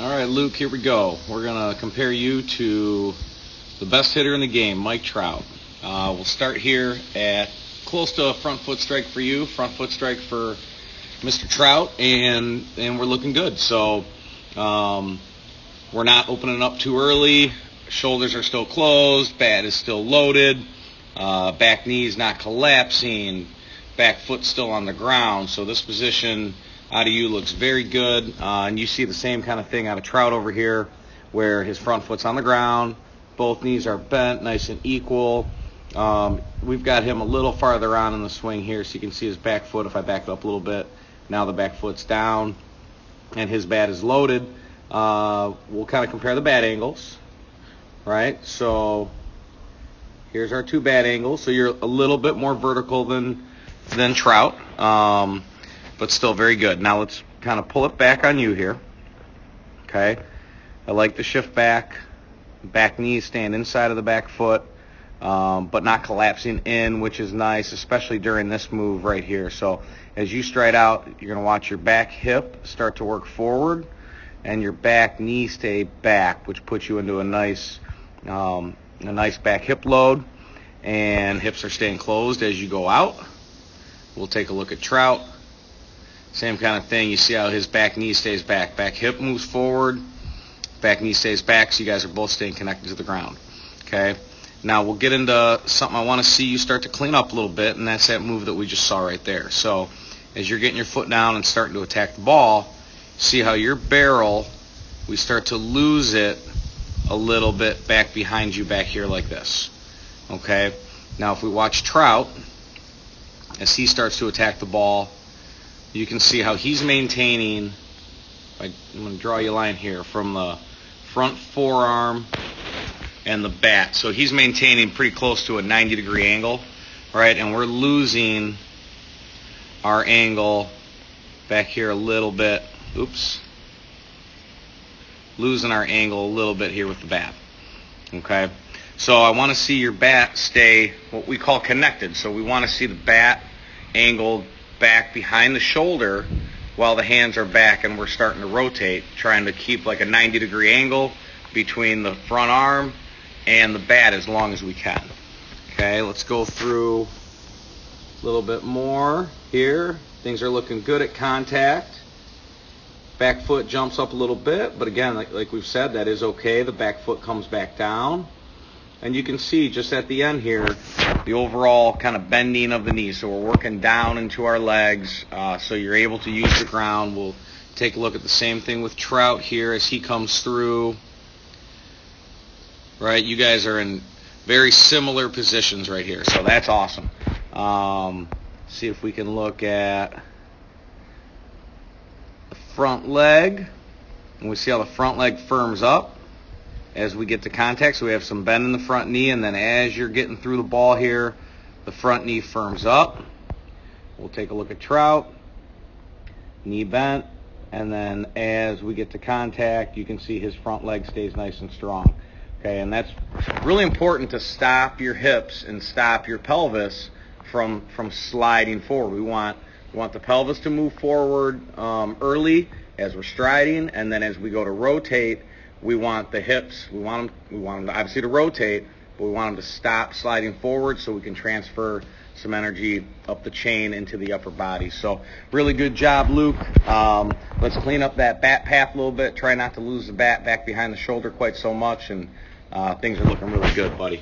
All right, Luke, here we go. We're going to compare you to the best hitter in the game, Mike Trout. We'll start here at close to a front foot strike for you, front foot strike for Mr. Trout, and we're looking good. So we're not opening up too early. Shoulders are still closed. Bat is still loaded. Back knee's not collapsing. Back foot still on the ground. So this position out of you looks very good. And you see the same kind of thing out of Trout over here, where his front foot's on the ground. Both knees are bent, nice and equal. We've got him a little farther on in the swing here, so you can see his back foot. If I back up a little bit, now the back foot's down, and his bat is loaded. We'll kind of compare the bat angles, right? So here's our two bat angles. So you're a little bit more vertical than Trout, but still very good. Now let's kind of pull it back on you here. Okay, I like the shift back. Back knees staying inside of the back foot, but not collapsing in, which is nice, especially during this move right here. So as you stride out, you're going to watch your back hip start to work forward, and your back knee stay back, which puts you into a nice back hip load, and hips are staying closed as you go out. We'll take a look at Trout. Same kind of thing. You see how his back knee stays back. Back hip moves forward. Back knee stays back, so you guys are both staying connected to the ground. Okay? Now we'll get into something I want to see you start to clean up a little bit, and that's that move that we just saw right there. So as you're getting your foot down and starting to attack the ball, see how your barrel, we start to lose it a little bit back behind you back here like this. Okay? Now if we watch Trout, as he starts to attack the ball, you can see how he's maintaining. I'm going to draw you a line here from the front forearm and the bat. So he's maintaining pretty close to a 90-degree angle, right? And we're losing our angle back here a little bit. Oops. Losing our angle a little bit here with the bat. Okay? So I want to see your bat stay what we call connected. So we want to see the bat angled back behind the shoulder while the hands are back and we're starting to rotate, trying to keep like a 90-degree angle between the front arm and the bat as long as we can. Okay, let's go through a little bit more here. Things are looking good at contact. Back foot jumps up a little bit, but again, like we've said, that is okay. The back foot comes back down. And you can see just at the end here, the overall kind of bending of the knee. So we're working down into our legs, so you're able to use the ground. We'll take a look at the same thing with Trout here as he comes through. Right, you guys are in very similar positions right here, so that's awesome. See if we can look at the front leg, and we see how the front leg firms up as we get to contact. So we have some bend in the front knee, and then as you're getting through the ball here, the front knee firms up. We'll take a look at Trout. Knee bent, and then as we get to contact, you can see his front leg stays nice and strong. Okay, and that's really important to stop your hips and stop your pelvis from sliding forward. We want the pelvis to move forward early as we're striding, and then as we go to rotate, we want the hips, we want them to obviously to rotate, but we want them to stop sliding forward so we can transfer some energy up the chain into the upper body. So really good job, Luke. Let's clean up that bat path a little bit. Try not to lose the bat back behind the shoulder quite so much, and things are looking really good, buddy.